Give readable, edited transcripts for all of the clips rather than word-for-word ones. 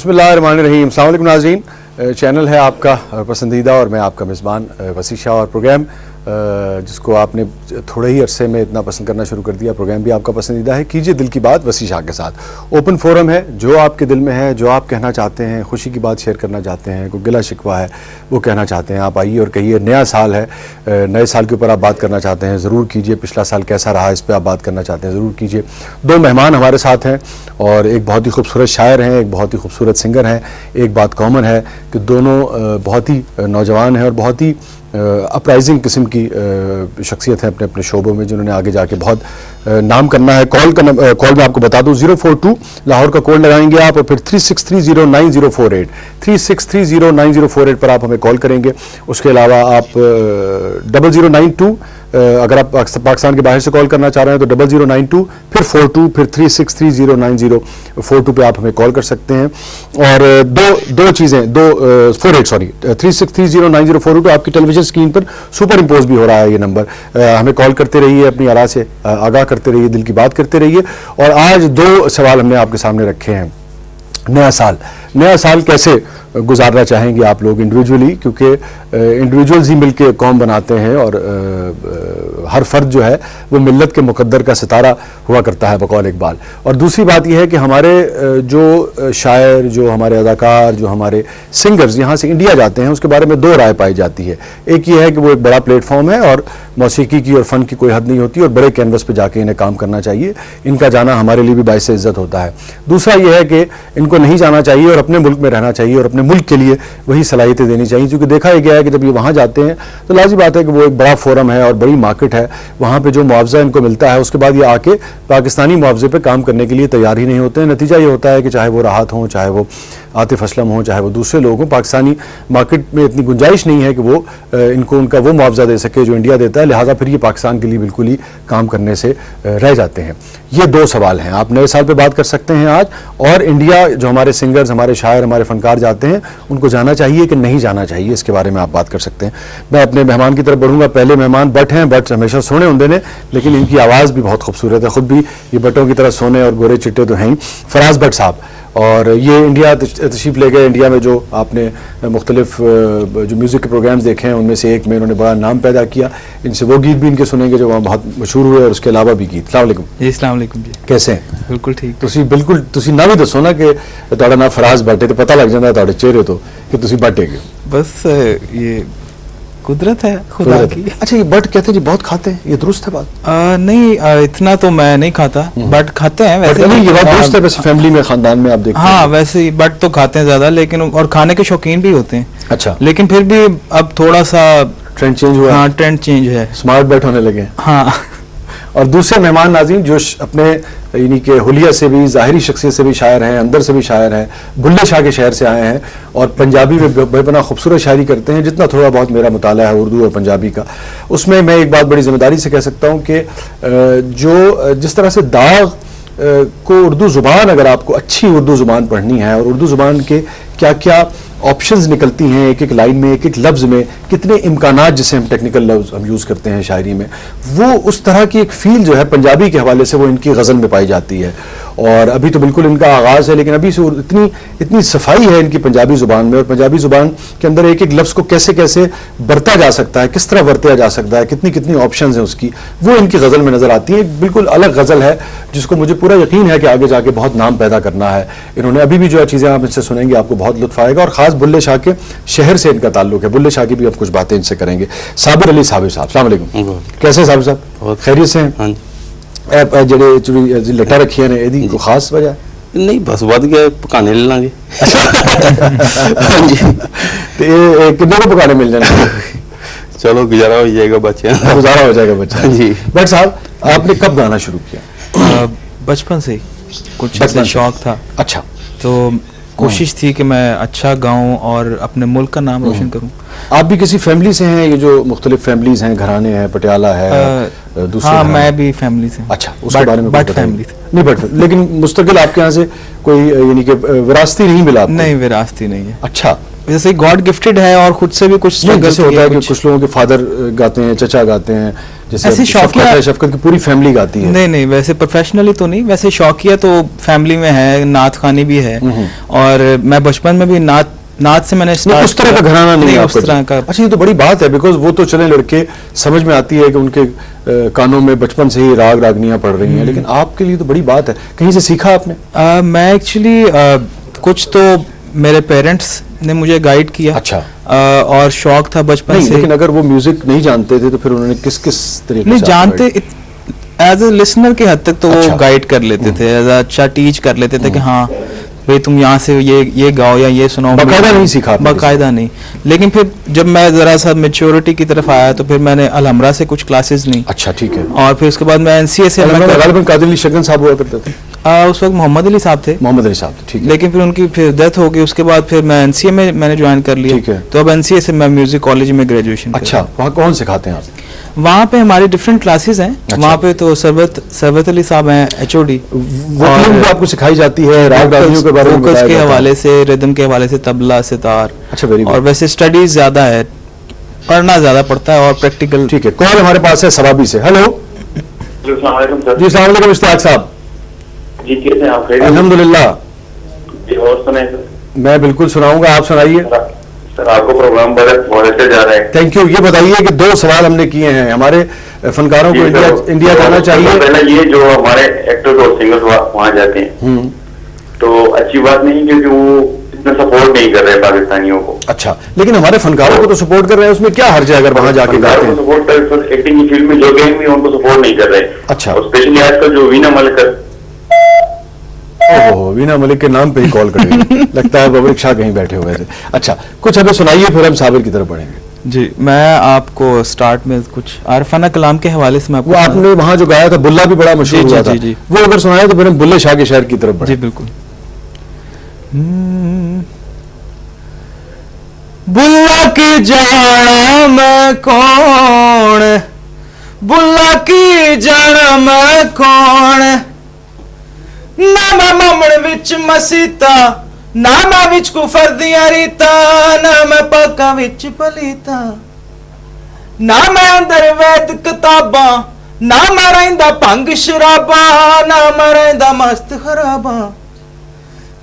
बिस्मिल्लाहिर्रहमानिर्रहीम। अस्सलाम वालेकुम नाज़रीन, चैनल है आपका पसंदीदा और मैं आपका मेज़बान वसी शाह। और प्रोग्राम जिसको आपने थोड़े ही अरसे में इतना पसंद करना शुरू कर दिया, प्रोग्राम भी आपका पसंदीदा है, कीजिए दिल की बात वसी शाह के साथ। ओपन फोरम है, जो आपके दिल में है, जो आप कहना चाहते हैं, खुशी की बात शेयर करना चाहते हैं, कोई गिला शिकवा है वो कहना चाहते हैं, आप आइए और कहिए। नया साल है, नए साल के ऊपर आप बात करना चाहते हैं ज़रूर कीजिए। पिछला साल कैसा रहा इस पर आप बात करना चाहते हैं ज़रूर कीजिए। दो मेहमान हमारे साथ हैं और एक बहुत ही खूबसूरत शायर हैं, एक बहुत ही खूबसूरत सिंगर हैं। एक बात कॉमन है कि दोनों बहुत ही नौजवान हैं और बहुत ही अपराइजिंग किस्म की शख्सियत है अपने अपने शोबों में, जिन्होंने आगे जाके बहुत नाम करना है। कॉल मैं आपको बता दूं, 042 लाहौर का कोड लगाएंगे आप और फिर 36309048 36309048 पर आप हमें कॉल करेंगे। उसके अलावा आप 0092 अगर आप पाकिस्तान के बाहर से कॉल करना चाह रहे हैं तो 0092 फिर 42 फिर 36309042 पे आप हमें कॉल कर सकते हैं। और दो चीज़ें 36309042 आपकी टेलीविजन स्क्रीन पर सुपर इम्पोज भी हो रहा है ये नंबर। हमें कॉल करते रहिए, अपनी आरा से आगाह करते रहिए, दिल की बात करते रहिए। और आज दो सवाल हमने आपके सामने रखे हैं। नया साल कैसे गुजारना चाहेंगे आप लोग इंडिविजुअली, क्योंकि इंडिविजुअल्स ही मिलके कौम बनाते हैं और हर फर्द जो है वो मिल्लत के मुकद्दर का सितारा हुआ करता है बकौल इकबाल। और दूसरी बात यह है कि हमारे जो शायर, जो हमारे अदाकार, जो हमारे सिंगर्स यहाँ से इंडिया जाते हैं उसके बारे में दो राय पाई जाती है। एक ये है कि वो एक बड़ा प्लेटफॉर्म है और मौसीकी की और फ़न की कोई हद नहीं होती और बड़े कैनवस पे जाके इन्हें काम करना चाहिए, इनका जाना हमारे लिए भी बाइस इज्जत होता है। दूसरा ये है कि इनको नहीं जाना चाहिए और अपने मुल्क में रहना चाहिए और अपने मुल्क के लिए वही सलाहियतें देनी चाहिए, क्योंकि देखा ही गया है कि जब ये वहाँ जाते हैं तो लाज़मी बात है कि वो एक बड़ा फोरम है और बड़ी मार्केट है, वहाँ पे जो मुआवजा इनको मिलता है उसके बाद ये आके पाकिस्तानी मुआवजे पे काम करने के लिए तैयार ही नहीं होते हैं। नतीजा ये होता है कि चाहे वो राहत हों, चाहे वो आतिफ असलम हो, चाहे वो दूसरे लोग हों, पाकिस्तानी मार्केट में इतनी गुंजाइश नहीं है कि वो इनको उनका वो मुआवजा दे सके जो इंडिया देता है, लिहाजा फिर ये पाकिस्तान के लिए बिल्कुल ही काम करने से रह जाते हैं। ये दो सवाल हैं, आप नए साल पे बात कर सकते हैं आज। और इंडिया जो हमारे सिंगर्स, हमारे शायर, हमारे फनकार जाते हैं उनको जाना चाहिए कि नहीं जाना चाहिए, इसके बारे में आप बात कर सकते हैं। मैं अपने मेहमान की तरफ बढ़ूंगा। पहले मेहमान बट हैं, बट हमेशा सोने होंगे ने, लेकिन इनकी आवाज़ भी बहुत खूबसूरत है, खुद भी ये बटों की तरह सोने और गोरे चिट्टे तो हैं ही। फराज भट्ट साहब, और ये इंडिया तशरीफ़ ले गए। इंडिया में जो आपने मुख्तलिफ जो म्यूज़िक के प्रोग्राम्स देखे हैं उनमें से एक में इन्होंने बड़ा नाम पैदा किया। इनसे वो गीत भी इनके सुनेंगे जो वहाँ बहुत मशहूर हुए और उसके अलावा भी गीत। अस्सलाम वालेकुम जी। अस्सलाम वालेकुम जी। कैसे हैं? बिल्कुल ठीक। तुसी ना भी दसो ना कि तुहाडा नाम फराज भट्ट है तो पता लग जाता है तुहाडे चेहरे तो कि तुसी भट्ट है। बस ये कुदरत है खुदा की। अच्छा, ये बट कहते हैं जी बहुत खाते हैं, ये दुरुस्त है बात? नहीं, इतना तो मैं नहीं खाता, बट खाते हैं वैसे। नहीं, ये बात दुरुस्त है वैसे, फैमिली में, खानदान में आप देखते हैं? हाँ, वैसे ही बट तो खाते हैं ज्यादा, लेकिन और खाने के शौकीन भी होते हैं। अच्छा, लेकिन फिर भी अब थोड़ा सा ट्रेंड चेंज हुआ। हाँ, ट्रेंड चेंज है, स्मार्ट बट होने लगे। हाँ। और दूसरे मेहमान नाज़रीन जो अपने यानी कि हुलिया से भी, ज़ाहिरी शख्सियत से भी शायर हैं, अंदर से भी शायर हैं, बुल्ले शाह के शहर से आए हैं और पंजाबी में बेपनाह खूबसूरत शायरी करते हैं। जितना थोड़ा बहुत मेरा मुताला है उर्दू और पंजाबी का, उसमें मैं एक बात बड़ी ज़िम्मेदारी से कह सकता हूँ कि जो जिस तरह से दाग को उर्दू ज़ुबान, अगर आपको अच्छी उर्दू ज़ुबान पढ़नी है और उर्दू ज़ुबान के क्या क्या ऑप्शंस निकलती हैं एक एक लाइन में, एक एक लफ्ज़ में, कितने इम्कानात जिसे हम टेक्निकल लफ्ज़ हम यूज़ करते हैं शायरी में, वो उस तरह की एक फ़ील जो है पंजाबी के हवाले से वो इनकी गज़ल में पाई जाती है। और अभी तो बिल्कुल इनका आगाज़ है, लेकिन अभी से इतनी सफाई है इनकी पंजाबी ज़ुबान में, और पंजाबी ज़ुबान के अंदर एक एक लफ्ज़ को कैसे कैसे बरता जा सकता है, किस तरह बरता जा सकता है, कितनी कितनी ऑप्शंस हैं उसकी, वो इनकी गज़ल में नज़र आती है। बिल्कुल अलग गज़ल है जिसको मुझे पूरा यकीन है कि आगे जाके बहुत नाम पैदा करना है इन्होंने। अभी भी जो है चीज़ें आप इनसे सुनेंगे आपको बहुत लुत्फ़ आएगा। और ख़ास बुल्ले शाह के शहर से इनका ताल्लुक है, बुल्ले शाह की भी आप कुछ बातें इनसे करेंगे। साबिर अली साबिर साहब, अस्सलाम वालेकुम। कैसे साबिर साहब, खैरियत से हैं? ਜਿਹੜੇ लटा रखी है ਇਹਦੀ ਕੋਈ खास वजह नहीं, बस वध गया पकाने ले लांगे। ਤੇ ਇਹ ਕਿੰਨੇ को पकाने मिल जाने? चलो गुजारा हो जाएगा बच्चे, गुजारा हो जाएगा बच्चा जी। भट्ट साहब, आपने कब गाना शुरू किया? बचपन से कुछ ऐसा शौक था। अच्छा, तो कोशिश थी कि मैं अच्छा गाऊं और अपने मुल्क का नाम रोशन करूं। आप भी किसी फैमिली से हैं? ये जो मुख्तलिफ फैमिलीज हैं, घराने हैं, पटियाला है, दूसरे? हाँ, मैं भी फैमिली से। अच्छा, उसके बारे में बट फैमिली नहीं, बट लेकिन मुस्तकिल आपके यहाँ से कोई यानी कि विरासती नहीं मिला? नहीं, विरासती नहीं है। अच्छा, जैसे गॉड गिफ्टेड है और खुद से भी कुछ नहीं, struggle जैसे होता किया, है कि कुछ- कुछ लोगों के फादर गाते हैं, चचा गाते हैं, जैसे ऐसे अब शफकत शौकिया- है, शफकत की पूरी फैमिली गाती है। नहीं नहीं, वैसे प्रोफेशनली तो नहीं, वैसे शौकिया तो फैमिली में है, नात खानी भी है। और मैं बचपन में भी नात से मैंने नहीं, start उस तरह का किया। घराना नहीं है उस आपका तरह जी। का। अच्छा, ये तो बड़ी बात है, बिकॉज वो तो चले लड़के समझ में आती है कि उनके कानों में बचपन से ही राग रागनियां पड़ रही हैं, लेकिन आपके लिए तो बड़ी बात है। कहीं से सीखा आपने? मैं एक्चुअली कुछ तो मेरे पेरेंट्स ने मुझे गाइड किया। अच्छा। और शौक था बचपन नहीं, से। लेकिन अगर वो म्यूजिक नहीं जानते थे तो फिर उन्होंने किस किस तरीके नहीं से जानते, एज ए लिसनर के हद तक तो अच्छा। वो गाइड कर लेते थे, एज अच्छा टीच कर लेते थे कि हाँ भाई तुम यहाँ से ये गाओ या ये सुनाओ। बाकायदा नहीं सीखा आपने किसी बाकायदा नहीं। लेकिन फिर जब मैं जरा सा मेच्योरिटी की तरफ आया तो फिर मैंने अलहमरा से कुछ क्लासेस ली, अच्छा, ठीक है। और फिर उसके बाद मैं एनसीए से गालिबन कादिर अली शगन साहब हुआ करते थे। उस वक्त मोहम्मद अली साहब थे, मोहम्मद अली साहब, ठीक है। लेकिन फिर उनकी फिर डेथ हो गई। उसके बाद फिर मैं एनसीए में मैंने ज्वाइन कर लिया। ठीक है। तो अब एनसीए से मैं म्यूजिक कॉलेज में ग्रेजुएशन कर अच्छा, वहाँ कौन सिखाते हैं आप? वहाँ पे हमारी डिफरेंट क्लासेस हैं। अच्छा। वहाँ पे तो सरवत अली साहब हैं, एचओडी। वोकलिंग भी आपको सिखाई जाती है, राग रागनियों के बारे में फोकस बताया के जाता है? हवाले से, रिदम के हवाले से, तबला, सितार। अच्छा, वेरी और गुड। वैसे स्टडीज ज्यादा है, पढ़ना ज्यादा पड़ता है और प्रैक्टिकल। ठीक है, कॉल हमारे पास है सवाबी से। हेलो जी, अस्सलाम वालेकुम सर। जी, अस्सलाम वालेकुम इश्तियाक साहब। जी, कैसे हैं आप? खैरियत? अल्हम्दुलिल्लाह, जी, और सुनाए सर। मैं बिल्कुल सुनाऊंगा, आप सुनाइए। सर, आपको प्रोग्राम बहुत अच्छे जा रहा है। Thank you. ये बताइए कि 2 सवाल हमने किए हैं, हमारे फनकारों को जी, इंडिया सर, इंडिया जाना चाहिए। पहला ये जो हमारे एक्टर्स और सिंगर्स वहाँ जाते हैं तो अच्छी बात नहीं, क्योंकि वो इतना सपोर्ट नहीं कर रहे पाकिस्तानियों को। अच्छा, लेकिन हमारे फनकारों को तो सपोर्ट कर रहे हैं, उसमें क्या हर्ज है अगर वहां जाके गाते हैं? सपोर्ट कर, सर एक्टिंग की फील्ड में जो गए भी उनको सपोर्ट नहीं कर रहे। अच्छा। और स्पेशली आजकल जो वीना मलिक, ओहो, वीना मलिक के नाम पे ही कॉल कर रही है। लगता है बबरिक शाह कहीं बैठे हुए थे। अच्छा, कुछ हमें सुनाइए, फिर हम साबिर की तरफ बढ़ेंगे। जी, मैं आपको स्टार्ट में कुछ आरफाना कलाम के हवाले से मैं वो आपने वहां जो गाया था, बुल्ला भी बड़ा मशहूर जी, हुआ जी, था। जी, जी। वो अगर सुनाए तो फिर हम बुल्ले शाह के शहर की तरफ जी बढ़े। बिल्कुल। बुल्ला की जाना मैं कौन, बुल्ला की जाना मैं कौन, ना मैं ममण विच मसीता, ना मैं विच कुफर दिया रीता, ना मैं पाका विच पलीता, ना मैं अंदर वैद किताबा, ना मैं रहिंदा भंग शराबा, ना मैं रहिंदा मस्त खराबा,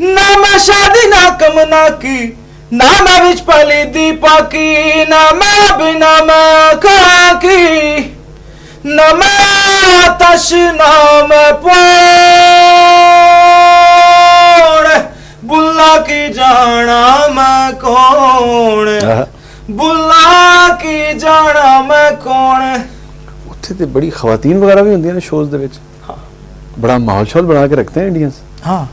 ना मैं शादी ना कमना की, ना मैं विच पली दीपा की, ना मैं बिना मैं खा की, ना मैं आतश ना मैं बुल्ला की जाना मैं कौन, बुल्ला की जाना मैं कौन। ਉੱਥੇ ਤੇ बड़ी खवातीन वगैरह भी ਹੁੰਦੀਆਂ ਨੇ ਸ਼ੋਜ਼ ਦੇ ਵਿੱਚ। बड़ा माहौल शौल बना के रखते हैं इंडियंस। हाँ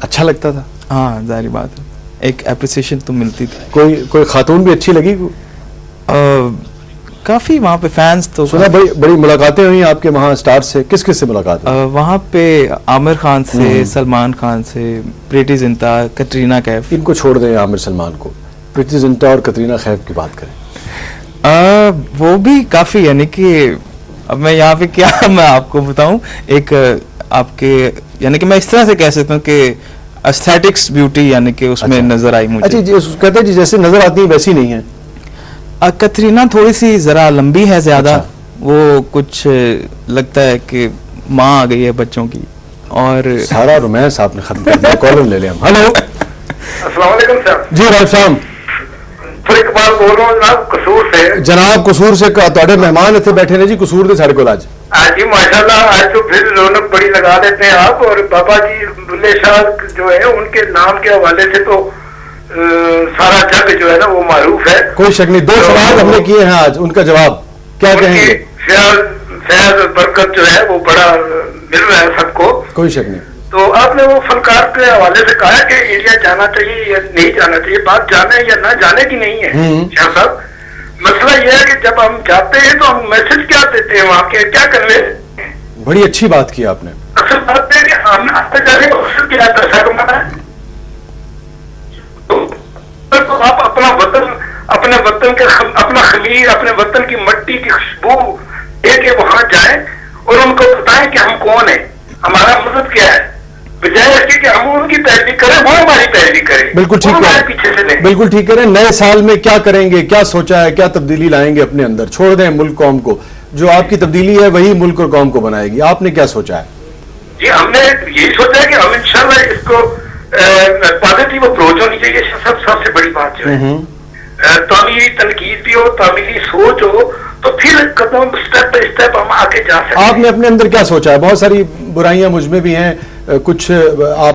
अच्छा लगता था। हाँ, जाहिर बात है, एक अप्रिसिएशन तो मिलती थी। कोई खातून भी अच्छी लगी? काफी वहाँ पे फैंस तो सुना बड़ी बड़ी मुलाकातें हुई आपके वहाँ स्टार से, किस किस से मुलाकात हुई? वहाँ पे आमिर खान से, सलमान खान से, प्रीति जिंटा, कटरीना कैफ। इनको छोड़ दें, आमिर सलमान को, प्रीति जिंटा और कतरीना कैफ की बात करें। वो भी काफी, यानी कि अब मैं यहाँ पे क्या मैं आपको बताऊं, एक आपके यानी कि मैं इस तरह से कह सकता हूँ कि एस्थेटिक्स ब्यूटी यानी कि उसमें अच्छा। नजर आई मुझे। अच्छा जी, कहते हैं जी जैसे नजर आती है वैसी नहीं है। कतरीना थोड़ी सी जरा लंबी है ज्यादा। अच्छा। वो कुछ लगता है कि माँ आ गई है बच्चों की। और सारा रोमांस आपने खत्म कर दिया। कॉलर ले लें हम। हेलो अस्सलाम वालेकुम सर। जी राइट साहब, फिर एक बार बोल रहा हूँ जनाब, कसूर से। जनाब कसूर से ਤੁਹਾਡੇ मेहमान इतने बैठे ने जी, कसूर ਦੇ ਸਾਡੇ ਕੋਲ ਅੱਜ। आज जी माशाल्लाह, आज तो फिर रौनक बड़ी लगा देते हैं आप। और बाबा जी बुल्ले शाह जो है उनके नाम के हवाले से तो सारा जग जो है ना वो मारूफ है। कोई शक नहीं। 2 सवाल हमने किए हैं आज, उनका जवाब क्या कहेंगे? फैज बरकत जो है वो बड़ा मिल रहा है सबको। कोई शक नहीं। तो आपने वो फनकार के हवाले से कहा कि इंडिया जाना चाहिए या नहीं जाना चाहिए। बात जाने या ना जाने की नहीं है शाह साहब, मसला यह है कि जब हम जाते हैं तो हम मैसेज क्या देते हैं वहाँ के, क्या कर रहे हैं। बड़ी अच्छी बात की आपने। असल बात है कि हम आते जाने का मकसद क्या है, पैसा कमाना है। तो आप अपना वतन, अपने वतन के अपना खमीर, अपने वतन की मट्टी की खुशबू लेके वहां जाएं और उनको बताएं कि हम कौन है, हमारा मकसद क्या है। बजाय इसके कि हम उनकी पैरवी करें, वो हमारी पैरवी करें। बिल्कुल ठीक वो हमारे है, पीछे से नहीं। बिल्कुल ठीक है। नए साल में क्या करेंगे, क्या सोचा है, क्या तब्दीली लाएंगे अपने अंदर? छोड़ दें मुल्क कौम को, जो आपकी तब्दीली है वही मुल्क और कौम को बनाएगी। आपने क्या सोचा है? जी हमने यही सोचा है कि हम इंशाल्लाह इसको पॉजिटिव अप्रोच होनी चाहिए। सबसे बड़ी बात जो है तामीली तनकीद भी हो, तामीली सोच हो, तो फिर कदम स्टेप बाय स्टेप हम आगे जा सकते हैं। आपने अपने अंदर क्या सोचा है? बहुत सारी बुराइयां मुझ में भी हैं, कुछ आप